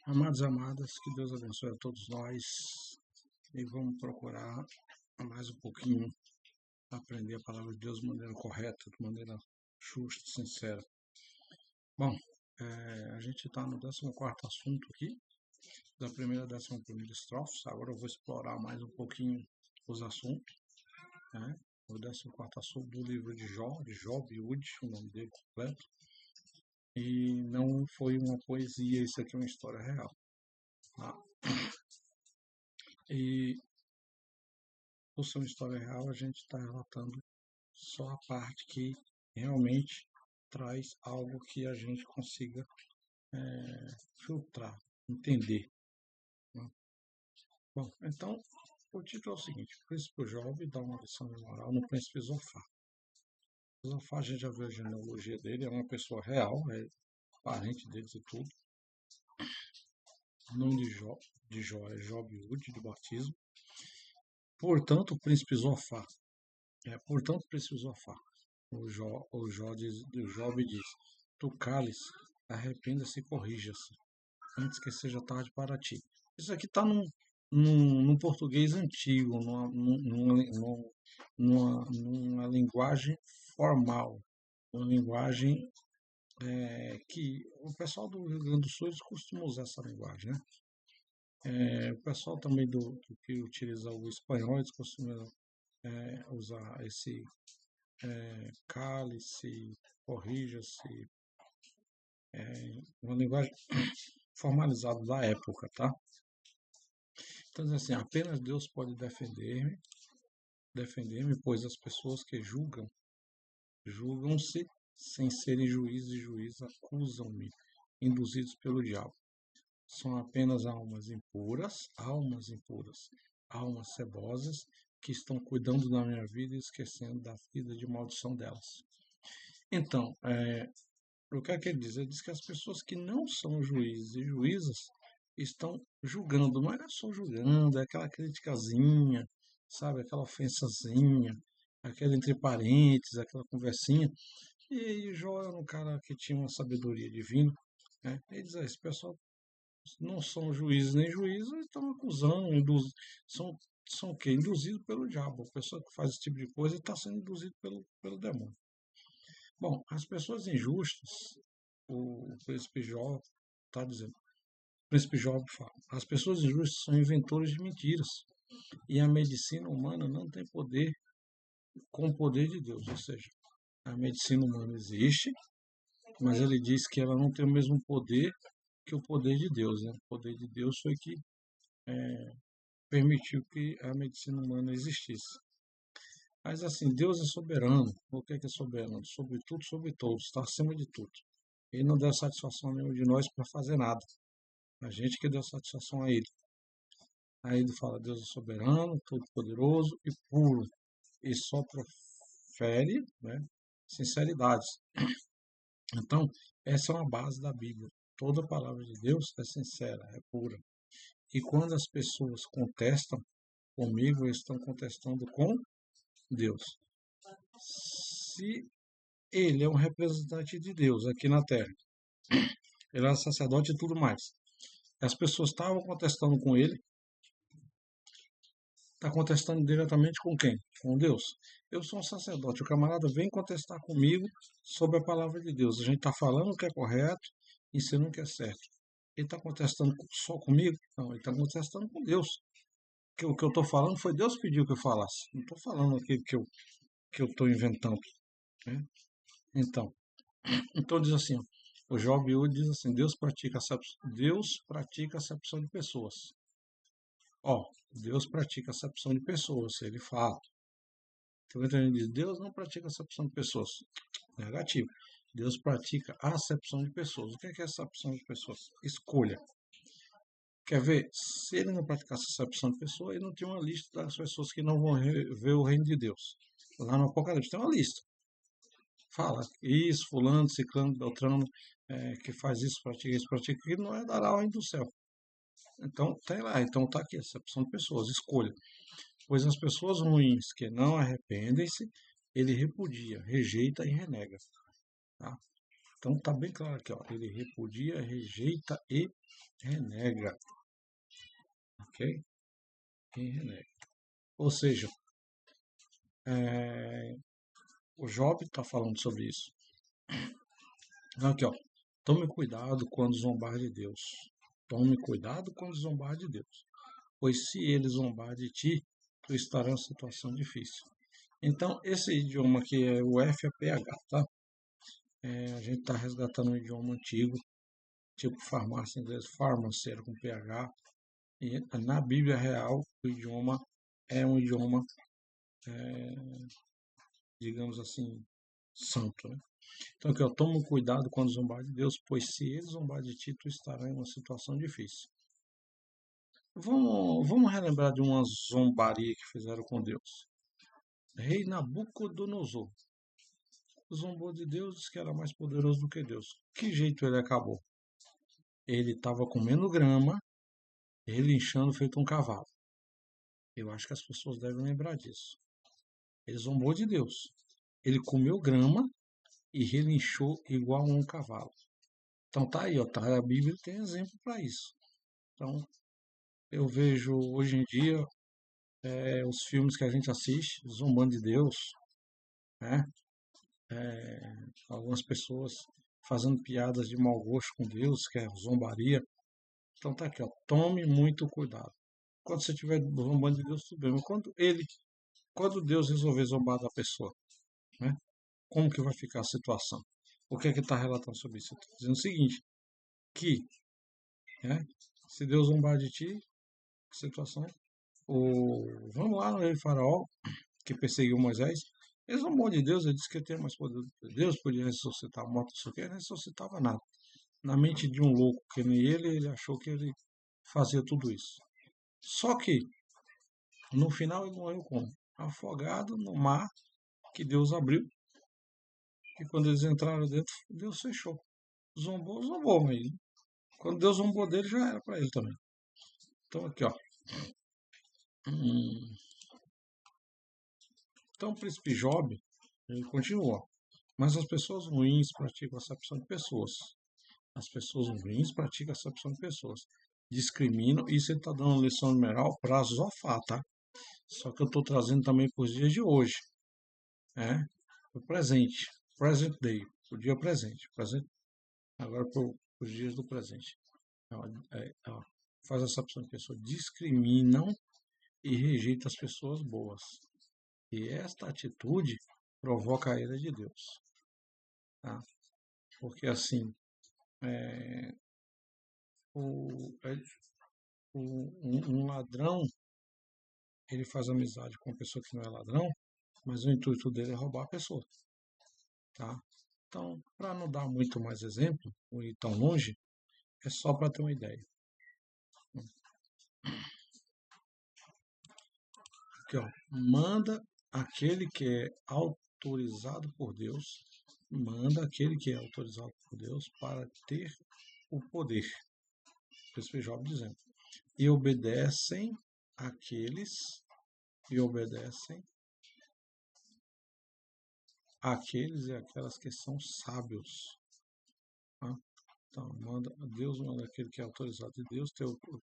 Amados e amadas, que Deus abençoe a todos nós e vamos procurar mais um pouquinho aprender a palavra de Deus de maneira correta, de maneira justa, sincera. Bom, a gente está no 14º assunto aqui, da primeira à 11ª estrofes. Agora eu vou explorar mais um pouquinho os assuntos, né? O 14º assunto do livro de Job Wood, o nome dele completo. E não foi uma poesia, isso aqui é uma história real. Tá? E por ser uma história real, a gente está relatando só a parte que realmente traz algo que a gente consiga filtrar, entender. Né? Bom, então, o título é o seguinte: o príncipe Job dá uma lição de moral no príncipe Zofar. Zofar, a gente já viu a genealogia dele, é uma pessoa real, é parente deles e tudo. O nome de Jó é Job Wood, de batismo. Portanto, o príncipe Zofar. O Job diz: tu cales, arrependa-se e corrija-se, antes que seja tarde para ti. Isso aqui está num português antigo, numa linguagem formal, uma linguagem que o pessoal do Rio Grande do Sul eles costumam usar essa linguagem, né? O pessoal também do que utiliza o espanhol, eles costumam usar esse cale-se, corrija-se, uma linguagem formalizada da época, tá? Então, assim, apenas Deus pode defender-me, pois as pessoas que julgam-se sem serem juízes e juízes acusam-me, induzidos pelo diabo. São apenas almas cebosas, que estão cuidando da minha vida e esquecendo da vida de maldição delas. Então, o que é que ele diz? Ele diz que as pessoas que não são juízes e juízas estão julgando, mas não é só julgando, é aquela criticazinha, sabe, aquela ofensazinha, aquela entre parentes, aquela conversinha. E Jó era um cara que tinha uma sabedoria divina, né? Ele diz: esse pessoal não são juízes nem juízes, estão acusando, são o quê? Induzidos pelo diabo. A pessoa que faz esse tipo de coisa está sendo induzida pelo demônio. Bom, as pessoas injustas, o príncipe Jó está dizendo, o príncipe Jó fala, as pessoas injustas são inventores de mentiras e a medicina humana não tem poder com o poder de Deus. Ou seja, a medicina humana existe, mas ele diz que ela não tem o mesmo poder que o poder de Deus. Né? O poder de Deus foi que permitiu que a medicina humana existisse. Mas assim, Deus é soberano. O que é soberano? Sobre tudo, sobre todos, está acima de tudo. Ele não deu satisfação a nenhum de nós para fazer nada. A gente que deu satisfação a ele. Aí ele fala: Deus é soberano, todo-poderoso e puro. E só profere, né, sinceridade. Então, essa é uma base da Bíblia. Toda palavra de Deus é sincera, é pura. E quando as pessoas contestam comigo, eles estão contestando com Deus. Se ele é um representante de Deus aqui na Terra, ele era sacerdote e tudo mais, as pessoas estavam contestando com ele, está contestando diretamente com quem? Com Deus. Eu sou um sacerdote, o camarada vem contestar comigo sobre a palavra de Deus. A gente está falando o que é correto, ensinando o que é certo. Ele está contestando só comigo? Não, ele está contestando com Deus. Que o que eu estou falando foi Deus que pediu que eu falasse. Não estou falando aquilo que eu estou inventando. Né? Então diz assim, ó, o Job diz assim: Deus pratica acepção de pessoas. Deus pratica acepção de pessoas, ele fala. Então ele diz: Deus não pratica acepção de pessoas. Negativo. Deus pratica acepção de pessoas. O que é acepção de pessoas? Escolha. Quer ver? Se ele não praticasse acepção de pessoas, ele não tinha uma lista das pessoas que não vão ver o reino de Deus. Lá no Apocalipse tem uma lista. Fala, isso, fulano, ciclano, beltrano, que faz isso, pratica aquilo, não é dará ao reino do céu. Então, tem lá, então está aqui, acepção de pessoas, escolha. Pois as pessoas ruins que não arrependem-se, ele repudia, rejeita e renega. Tá? Então tá bem claro aqui, ó. Ele repudia, rejeita e renega. Ok? E renega. Ou seja, o Job está falando sobre isso. Então, aqui, ó. Tome cuidado quando zombar de Deus. Tome cuidado quando zombar de Deus. Pois se ele zombar de ti, tu estará em uma situação difícil. Então, esse idioma aqui é o FAPH, tá? A gente está resgatando um idioma antigo, tipo farmácia em inglês, farmaceiro com PH. E na Bíblia Real, o idioma é um idioma, digamos assim, santo, né? Então aqui, ó, toma cuidado quando zombar de Deus, pois se ele zombar de ti, tu estará em uma situação difícil. Vamos relembrar de uma zombaria que fizeram com Deus. Rei Nabucodonosor zombou de Deus, disse que era mais poderoso do que Deus. Que jeito ele acabou? Ele estava comendo grama, relinchando feito um cavalo. Eu acho que as pessoas devem lembrar disso. Ele zombou de Deus. Ele comeu grama e relinchou igual a um cavalo. Então tá aí, ó, tá, a Bíblia tem exemplo para isso. Então eu vejo hoje em dia os filmes que a gente assiste, zombando de Deus, né? Algumas pessoas fazendo piadas de mau gosto com Deus, que é zombaria. Então tá aqui, ó, tome muito cuidado. Quando você estiver zombando de Deus, tudo bem. Mas quando Deus resolver zombar da pessoa, né? Como que vai ficar a situação? O que é que está relatando sobre isso? Está dizendo o seguinte, que, né, se Deus zombar de ti, que situação? Vamos lá no rei Faraó, que perseguiu Moisés. Ele zombou de Deus, ele disse que ele tinha mais poder do que Deus, podia ressuscitar morto, isso aqui, ele não ressuscitava nada. Na mente de um louco que nem ele achou que ele fazia tudo isso. Só que, no final, ele morreu como? Afogado no mar que Deus abriu. E quando eles entraram dentro, Deus fechou. Zombou, zombou, mas quando Deus zombou dele, já era para ele também. Então, aqui, ó. Então, o príncipe Job, ele continua. Mas as pessoas ruins praticam acepção de pessoas. As pessoas ruins praticam acepção de pessoas. Discriminam. Isso ele está dando lição numeral para Zofá, tá? Só que eu estou trazendo também para os dias de hoje. Né? O presente. Present day. O dia presente. Agora para os dias do presente. Faz acepção de pessoas. Discriminam e rejeitam as pessoas boas. E esta atitude provoca a ira de Deus. Tá? Porque assim, um ladrão, ele faz amizade com uma pessoa que não é ladrão, mas o intuito dele é roubar a pessoa. Tá? Então, para não dar muito mais exemplo, ou ir tão longe, é só para ter uma ideia. Aqui, ó, manda aquele que é autorizado por Deus, para ter o poder. Príncipe Job dizendo. E obedecem aqueles e aquelas que são sábios. Tá? Então, Deus manda aquele que é autorizado de Deus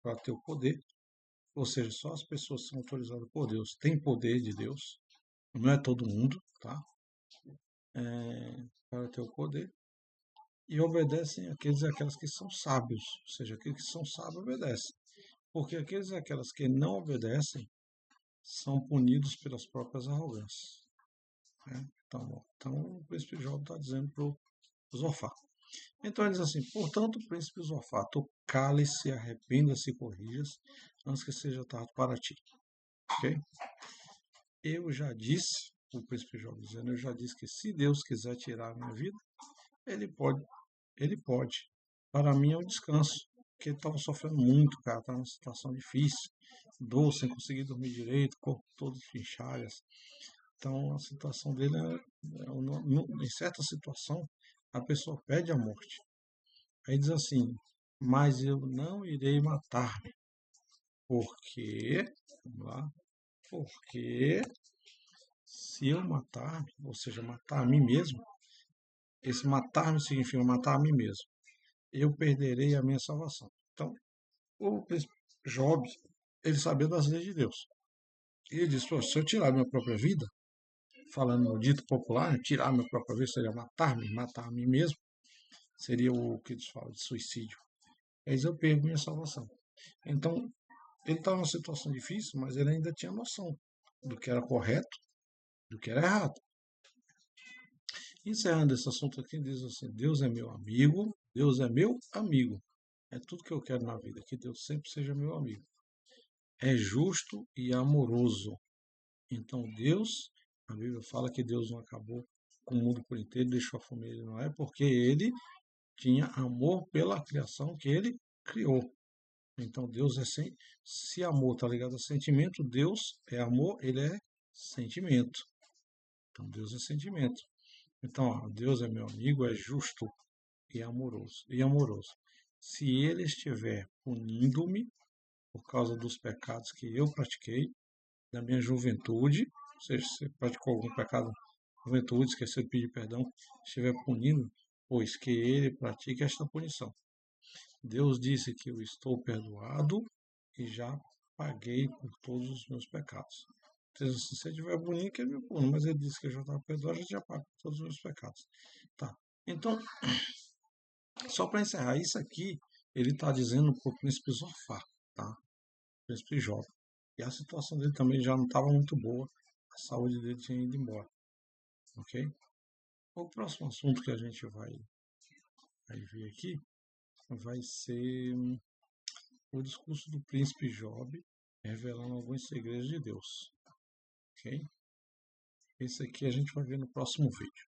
para ter o poder. Ou seja, só as pessoas que são autorizadas por Deus têm poder de Deus. Não é todo mundo, tá? Para ter o poder. E obedecem aqueles e aquelas que são sábios. Ou seja, aqueles que são sábios obedecem. Porque aqueles e aquelas que não obedecem são punidos pelas próprias arrogâncias. Né? Então, o príncipe Job está dizendo para o Zofá. Então ele diz assim, portanto, príncipe Zofá, tu cale-se, arrependa-se e corrijas, antes que seja tarde para ti. Ok? Eu já disse, o príncipe Job dizendo, eu já disse que se Deus quiser tirar a minha vida, ele pode. Ele pode. Para mim é um descanso, porque ele estava sofrendo muito, cara, estava numa situação difícil, dor, sem conseguir dormir direito, corpo todo de chagas. Então a situação dele em certa situação, a pessoa pede a morte. Aí diz assim, mas eu não irei matar-me, porque, vamos lá, porque se eu matar-me, ou seja, matar a mim mesmo, Esse matar-me significa matar a mim mesmo. Eu perderei a minha salvação. Então, o príncipe Job, ele sabia das leis de Deus. E ele disse: se eu tirar minha própria vida, falando no dito popular, tirar minha própria vida seria matar-me, matar a mim mesmo, seria o que eles falam de suicídio. Aí eu perco minha salvação. Então, ele estava numa situação difícil, mas ele ainda tinha noção do que era correto, do que era errado. Encerrando esse assunto aqui, diz assim: Deus é meu amigo, Deus é meu amigo. É tudo que eu quero na vida, que Deus sempre seja meu amigo. É justo e amoroso. Então Deus, a Bíblia fala que Deus não acabou com o mundo por inteiro, deixou a família, não é porque ele tinha amor pela criação que ele criou. Então Deus é se amor está ligado a sentimento, Deus é amor, ele é sentimento. Então Deus é sentimento. Então, ó, Deus é meu amigo, é justo e amoroso. E amoroso. Se ele estiver punindo-me por causa dos pecados que eu pratiquei na minha juventude, ou seja, se praticou algum pecado na juventude, esqueceu de pedir perdão, estiver punindo, pois que ele pratique esta punição. Deus disse que eu estou perdoado e já paguei por todos os meus pecados. Então, se ele estiver bonito, que ele me pune, mas ele disse que eu já estava perdoado, já pago por todos os meus pecados. Tá. Então, só para encerrar, isso aqui ele está dizendo para o príncipe Zofar, tá? O príncipe Jó. E a situação dele também já não estava muito boa, a saúde dele tinha ido embora, ok? O próximo assunto que a gente vai ver aqui vai ser o discurso do príncipe Job, revelando alguns segredos de Deus, ok? Esse aqui a gente vai ver no próximo vídeo.